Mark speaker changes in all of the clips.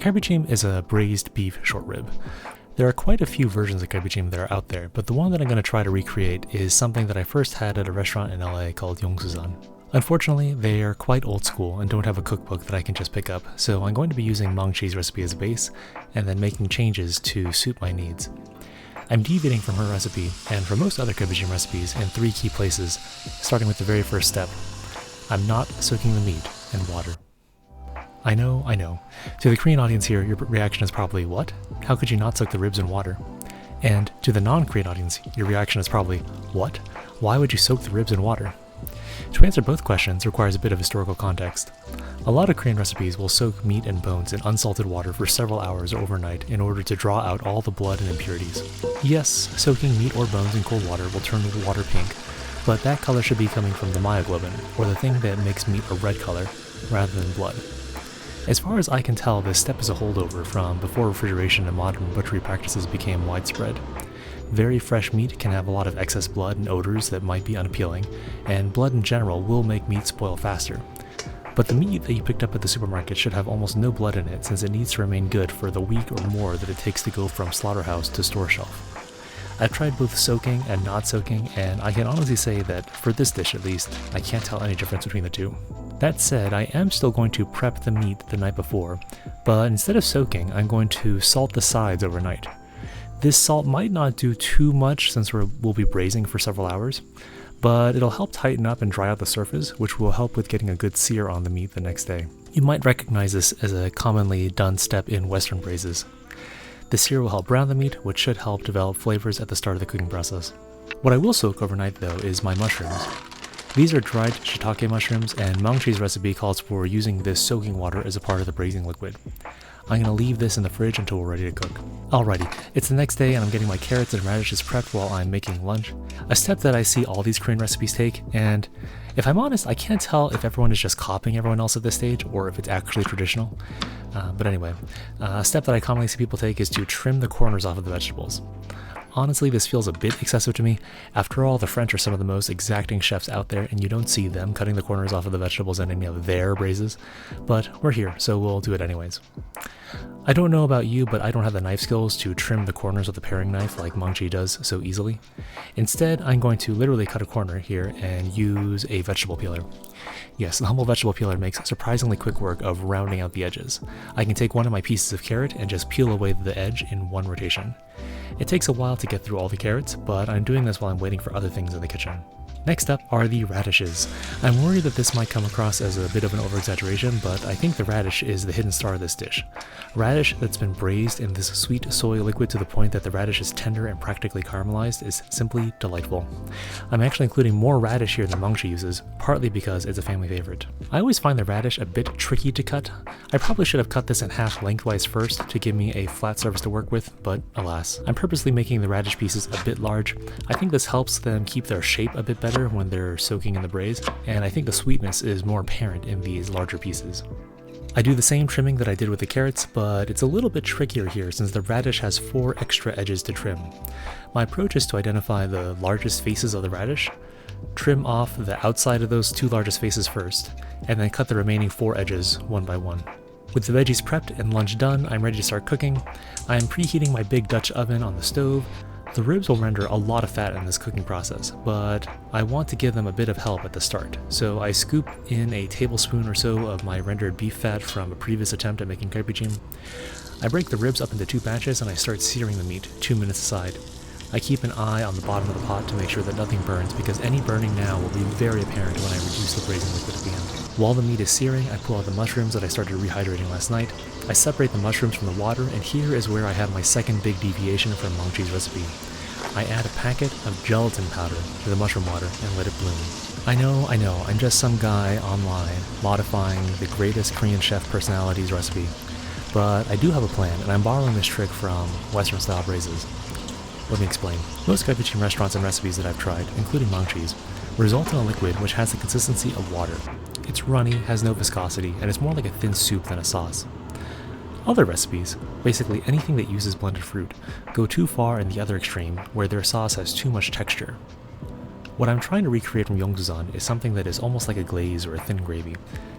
Speaker 1: Galbi Jjim is a braised beef short rib. There are quite a few versions of Galbi Jjim that are out there, but the one that I'm going to try to recreate is something that I first had at a restaurant in LA called Yong Susan. Unfortunately, they are quite old school and don't have a cookbook that I can just pick up, so I'm going to be using Maanchi's recipe as a base, and then making changes to suit my needs. I'm deviating from her recipe, and from most other Galbi Jjim recipes, in 3 key places, starting with the very first step. I'm not soaking the meat in water. I know. To the Korean audience here, your reaction is probably, what? How could you not soak the ribs in water? And to the non-Korean audience, your reaction is probably, what? Why would you soak the ribs in water? To answer both questions requires a bit of historical context. A lot of Korean recipes will soak meat and bones in unsalted water for several hours or overnight in order to draw out all the blood and impurities. Yes, soaking meat or bones in cold water will turn the water pink, but that color should be coming from the myoglobin, or the thing that makes meat a red color, rather than blood. As far as I can tell, this step is a holdover from before refrigeration and modern butchery practices became widespread. Very fresh meat can have a lot of excess blood and odors that might be unappealing, and blood in general will make meat spoil faster. But the meat that you picked up at the supermarket should have almost no blood in it, since it needs to remain good for the week or more that it takes to go from slaughterhouse to store shelf. I've tried both soaking and not soaking, and I can honestly say that, for this dish at least, I can't tell any difference between the two. That said, I am still going to prep the meat the night before, but instead of soaking, I'm going to salt the sides overnight. This salt might not do too much since we'll be braising for several hours, but it'll help tighten up and dry out the surface, which will help with getting a good sear on the meat the next day. You might recognize this as a commonly done step in Western braises. The sear will help brown the meat, which should help develop flavors at the start of the cooking process. What I will soak overnight though is my mushrooms. These are dried shiitake mushrooms, and Maanchi's recipe calls for using this soaking water as a part of the braising liquid. I'm going to leave this in the fridge until we're ready to cook. Alrighty, it's the next day and I'm getting my carrots and radishes prepped while I'm making lunch. A step that I see all these Korean recipes take, and if I'm honest, I can't tell if everyone is just copying everyone else at this stage or if it's actually traditional. But anyway, a step that I commonly see people take is to trim the corners off of the vegetables. Honestly, this feels a bit excessive to me. After all, the French are some of the most exacting chefs out there, and you don't see them cutting the corners off of the vegetables in any of their braises. But we're here, so we'll do it anyways. I don't know about you, but I don't have the knife skills to trim the corners with a paring knife like Maanchi does so easily. Instead, I'm going to literally cut a corner here and use a vegetable peeler. Yes, the humble vegetable peeler makes surprisingly quick work of rounding out the edges. I can take one of my pieces of carrot and just peel away the edge in one rotation. It takes a while to get through all the carrots, but I'm doing this while I'm waiting for other things in the kitchen. Next up are the radishes. I'm worried that this might come across as a bit of an over-exaggeration, but I think the radish is the hidden star of this dish. Radish that's been braised in this sweet soy liquid to the point that the radish is tender and practically caramelized is simply delightful. I'm actually including more radish here than Maanchi uses, partly because it's a family favorite. I always find the radish a bit tricky to cut. I probably should have cut this in half lengthwise first to give me a flat surface to work with, but alas. I'm purposely making the radish pieces a bit large. I think this helps them keep their shape a bit better when they're soaking in the braise, and I think the sweetness is more apparent in these larger pieces. I do the same trimming that I did with the carrots, but it's a little bit trickier here since the radish has 4 extra edges to trim. My approach is to identify the largest faces of the radish, trim off the outside of those 2 largest faces first, and then cut the remaining 4 edges one by one. With the veggies prepped and lunch done, I'm ready to start cooking. I am preheating my big Dutch oven on the stove. The ribs will render a lot of fat in this cooking process, but I want to give them a bit of help at the start. So I scoop in a tablespoon or so of my rendered beef fat from a previous attempt at making Galbi Jjim. I break the ribs up into 2 batches and I start searing the meat 2 minutes aside. I keep an eye on the bottom of the pot to make sure that nothing burns, because any burning now will be very apparent when I reduce the braising liquid at the end. While the meat is searing, I pull out the mushrooms that I started rehydrating last night. I separate the mushrooms from the water, and here is where I have my second big deviation from Maanchi's recipe. I add a packet of gelatin powder to the mushroom water and let it bloom. I know, I'm just some guy online modifying the greatest Korean chef personality's recipe. But I do have a plan, and I'm borrowing this trick from Western-style braises. Let me explain. Most Galbi Jjim restaurants and recipes that I've tried, including Maanchi's, result in a liquid which has the consistency of water. It's runny, has no viscosity, and it's more like a thin soup than a sauce. Other recipes, basically anything that uses blended fruit, go too far in the other extreme, where their sauce has too much texture. What I'm trying to recreate from Yong Susan is something that is almost like a glaze or a thin gravy,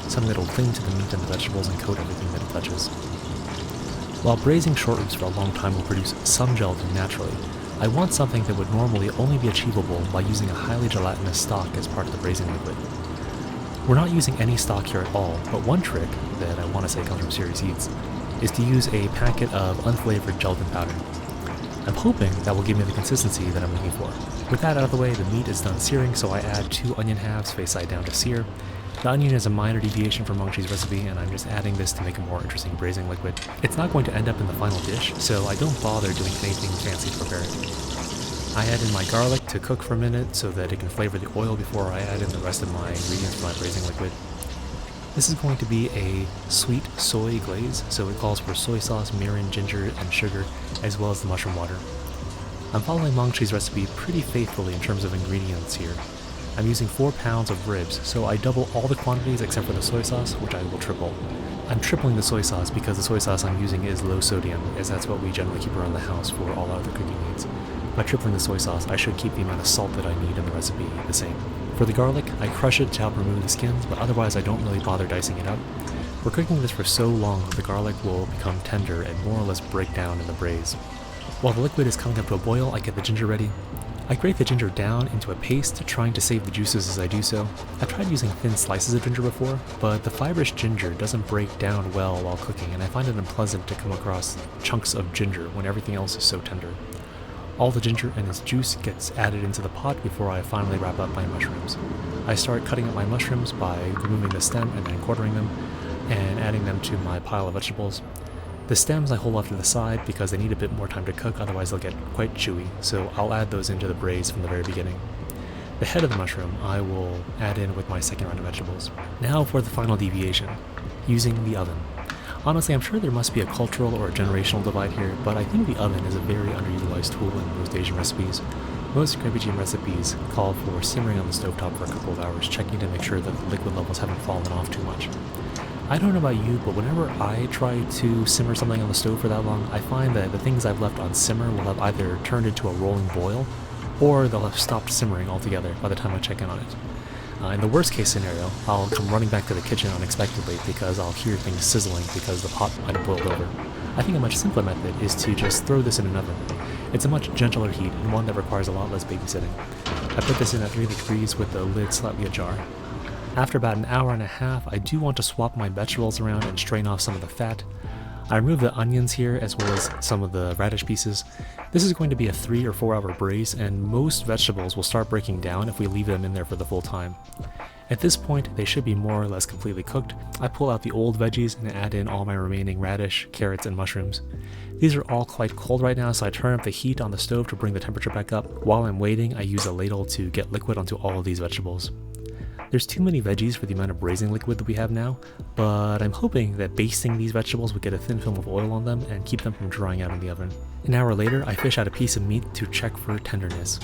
Speaker 1: something that will cling to the meat and the vegetables and coat everything that it touches. While braising short ribs for a long time will produce some gelatin naturally, I want something that would normally only be achievable by using a highly gelatinous stock as part of the braising liquid. We're not using any stock here at all, but one trick that I want to say comes from Searing Meat is to use a packet of unflavored gelatin powder. I'm hoping that will give me the consistency that I'm looking for. With that out of the way, the meat is done searing, so I add 2 onion halves face side down to sear. The onion is a minor deviation from Maanchi's recipe, and I'm just adding this to make a more interesting braising liquid. It's not going to end up in the final dish, so I don't bother doing anything fancy to prepare it. I add in my garlic to cook for a minute so that it can flavor the oil before I add in the rest of my ingredients for my braising liquid. This is going to be a sweet soy glaze, so it calls for soy sauce, mirin, ginger, and sugar, as well as the mushroom water. I'm following Maanchi's recipe pretty faithfully in terms of ingredients here. I'm using 4 pounds of ribs, so I double all the quantities except for the soy sauce, which I will triple. I'm tripling the soy sauce because the soy sauce I'm using is low sodium, as that's what we generally keep around the house for all our other cooking needs. By tripling the soy sauce, I should keep the amount of salt that I need in the recipe the same. For the garlic, I crush it to help remove the skins, but otherwise I don't really bother dicing it up. We're cooking this for so long that the garlic will become tender and more or less break down in the braise. While the liquid is coming up to a boil, I get the ginger ready. I grate the ginger down into a paste, trying to save the juices as I do so. I've tried using thin slices of ginger before, but the fibrous ginger doesn't break down well while cooking, and I find it unpleasant to come across chunks of ginger when everything else is so tender. All the ginger and its juice gets added into the pot before I finally wrap up my mushrooms. I start cutting up my mushrooms by removing the stem and then quartering them, and adding them to my pile of vegetables. The stems I hold off to the side because they need a bit more time to cook, otherwise they'll get quite chewy, so I'll add those into the braise from the very beginning. The head of the mushroom I will add in with my second round of vegetables. Now for the final deviation, using the oven. Honestly, I'm sure there must be a cultural or a generational divide here, but I think the oven is a very underutilized tool in most Asian recipes. Most Galbi Jjim recipes call for simmering on the stovetop for a couple of hours, checking to make sure that the liquid levels haven't fallen off too much. I don't know about you, but whenever I try to simmer something on the stove for that long, I find that the things I've left on simmer will have either turned into a rolling boil, or they'll have stopped simmering altogether by the time I check in on it. In the worst case scenario, I'll come running back to the kitchen unexpectedly because I'll hear things sizzling because the pot might have boiled over. I think a much simpler method is to just throw this in an oven. It's a much gentler heat and one that requires a lot less babysitting. I put this in at 300 degrees with the lid slightly ajar. After about an hour and a half, I do want to swap my vegetables around and strain off some of the fat. I remove the onions here as well as some of the radish pieces. This is going to be a 3 or 4 hour braise, and most vegetables will start breaking down if we leave them in there for the full time. At this point, they should be more or less completely cooked. I pull out the old veggies and add in all my remaining radish, carrots, and mushrooms. These are all quite cold right now, so I turn up the heat on the stove to bring the temperature back up. While I'm waiting, I use a ladle to get liquid onto all of these vegetables. There's too many veggies for the amount of braising liquid that we have now, but I'm hoping that basting these vegetables would get a thin film of oil on them and keep them from drying out in the oven. An hour later, I fish out a piece of meat to check for tenderness.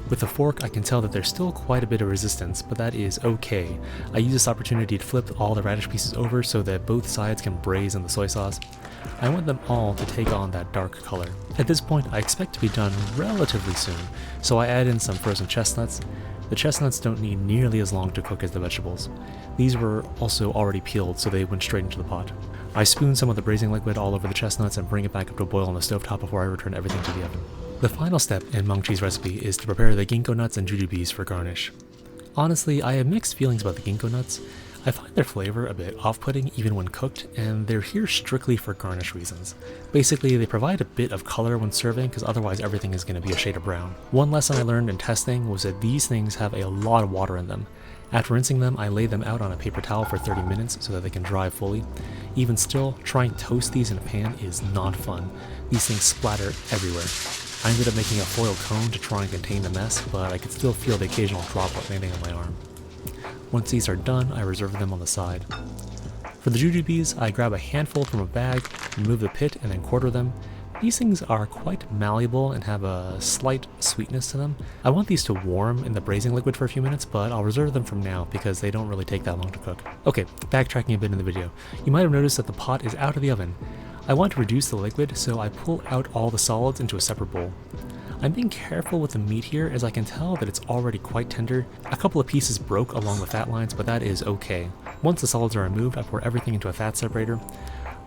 Speaker 1: With a fork, I can tell that there's still quite a bit of resistance, but that is okay. I use this opportunity to flip all the radish pieces over so that both sides can braise in the soy sauce. I want them all to take on that dark color. At this point, I expect to be done relatively soon, so I add in some frozen chestnuts. The chestnuts don't need nearly as long to cook as the vegetables. These were also already peeled, so they went straight into the pot. I spoon some of the braising liquid all over the chestnuts and bring it back up to a boil on the stovetop before I return everything to the oven. The final step in Maanchi's recipe is to prepare the ginkgo nuts and jujubes for garnish. Honestly, I have mixed feelings about the ginkgo nuts. I find their flavor a bit off-putting even when cooked, and they're here strictly for garnish reasons. Basically, they provide a bit of color when serving because otherwise everything is going to be a shade of brown. One lesson I learned in testing was that these things have a lot of water in them. After rinsing them, I lay them out on a paper towel for 30 minutes so that they can dry fully. Even still, trying to toast these in a pan is not fun. These things splatter everywhere. I ended up making a foil cone to try and contain the mess, but I could still feel the occasional droplet landing on my arm. Once these are done, I reserve them on the side. For the jujubes, I grab a handful from a bag, remove the pit, and then quarter them. These things are quite malleable and have a slight sweetness to them. I want these to warm in the braising liquid for a few minutes, but I'll reserve them from now because they don't really take that long to cook. Okay, backtracking a bit in the video. You might have noticed that the pot is out of the oven. I want to reduce the liquid, so I pull out all the solids into a separate bowl. I'm being careful with the meat here as I can tell that it's already quite tender. A couple of pieces broke along the fat lines, but that is okay. Once the solids are removed, I pour everything into a fat separator.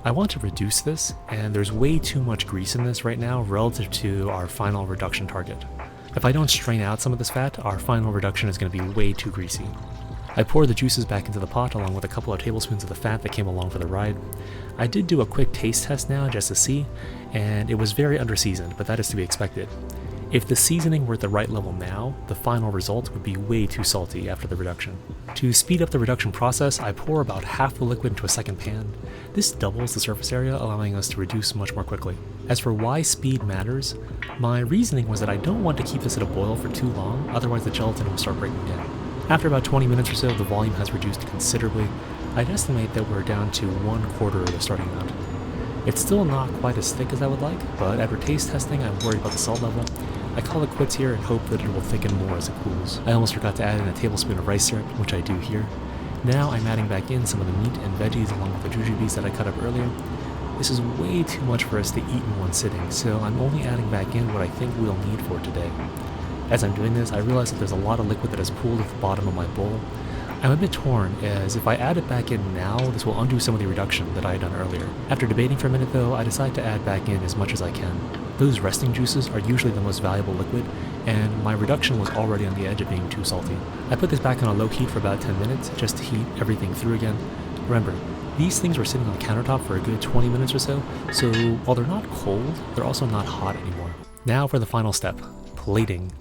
Speaker 1: I want to reduce this, and there's way too much grease in this right now relative to our final reduction target. If I don't strain out some of this fat, our final reduction is going to be way too greasy. I pour the juices back into the pot along with a couple of tablespoons of the fat that came along for the ride. I did do a quick taste test now just to see, and it was very under-seasoned, but that is to be expected. If the seasoning were at the right level now, the final result would be way too salty after the reduction. To speed up the reduction process, I pour about half the liquid into a second pan. This doubles the surface area, allowing us to reduce much more quickly. As for why speed matters, my reasoning was that I don't want to keep this at a boil for too long, otherwise the gelatin will start breaking down. After about 20 minutes or so, the volume has reduced considerably. I'd estimate that we're down to 1/4 of the starting amount. It's still not quite as thick as I would like, but after taste testing, I'm worried about the salt level. I call it quits here and hope that it will thicken more as it cools. I almost forgot to add in a tablespoon of rice syrup, which I do here. Now I'm adding back in some of the meat and veggies along with the jujubes that I cut up earlier. This is way too much for us to eat in one sitting, so I'm only adding back in what I think we'll need for today. As I'm doing this, I realize that there's a lot of liquid that has pooled at the bottom of my bowl. I'm a bit torn, as if I add it back in now, this will undo some of the reduction that I had done earlier. After debating for a minute though, I decide to add back in as much as I can. Those resting juices are usually the most valuable liquid, and my reduction was already on the edge of being too salty. I put this back on a low heat for about 10 minutes, just to heat everything through again. Remember, these things were sitting on the countertop for a good 20 minutes or so while they're not cold, they're also not hot anymore. Now for the final step, plating.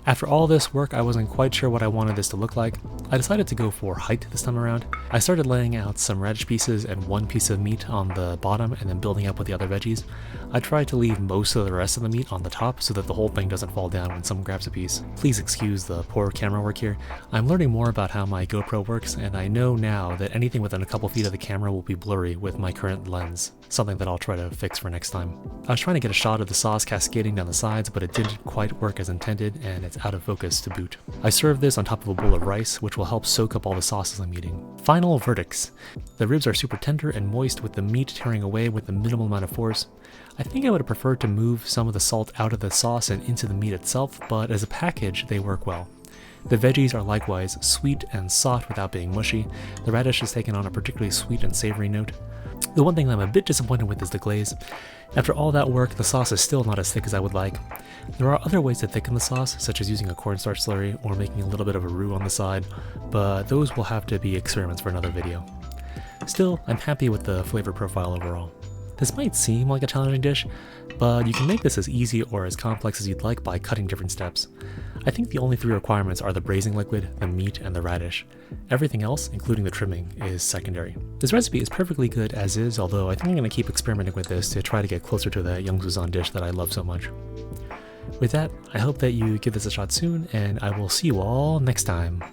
Speaker 1: After all this work, I wasn't quite sure what I wanted this to look like. I decided to go for height this time around. I started laying out some radish pieces and one piece of meat on the bottom and then building up with the other veggies. I tried to leave most of the rest of the meat on the top so that the whole thing doesn't fall down when someone grabs a piece. Please excuse the poor camera work here. I'm learning more about how my GoPro works, and I know now that anything within a couple feet of the camera will be blurry with my current lens, something that I'll try to fix for next time. I was trying to get a shot of the sauce cascading down the sides, but it didn't quite work as intended, and it's out of focus to boot. I serve this on top of a bowl of rice, which will help soak up all the sauces I'm eating. Final verdicts. The ribs are super tender and moist with the meat tearing away with a minimal amount of force. I think I would have preferred to move some of the salt out of the sauce and into the meat itself, but as a package, they work well. The veggies are likewise sweet and soft without being mushy. The radish has taken on a particularly sweet and savory note. The one thing I'm a bit disappointed with is the glaze. After all that work, the sauce is still not as thick as I would like. There are other ways to thicken the sauce, such as using a cornstarch slurry or making a little bit of a roux on the side, but those will have to be experiments for another video. Still, I'm happy with the flavor profile overall. This might seem like a challenging dish, but you can make this as easy or as complex as you'd like by cutting different steps. I think the only 3 requirements are the braising liquid, the meat, and the radish. Everything else, including the trimming, is secondary. This recipe is perfectly good as is, although I think I'm going to keep experimenting with this to try to get closer to the Yong Susan dish that I love so much. With that, I hope that you give this a shot soon, and I will see you all next time.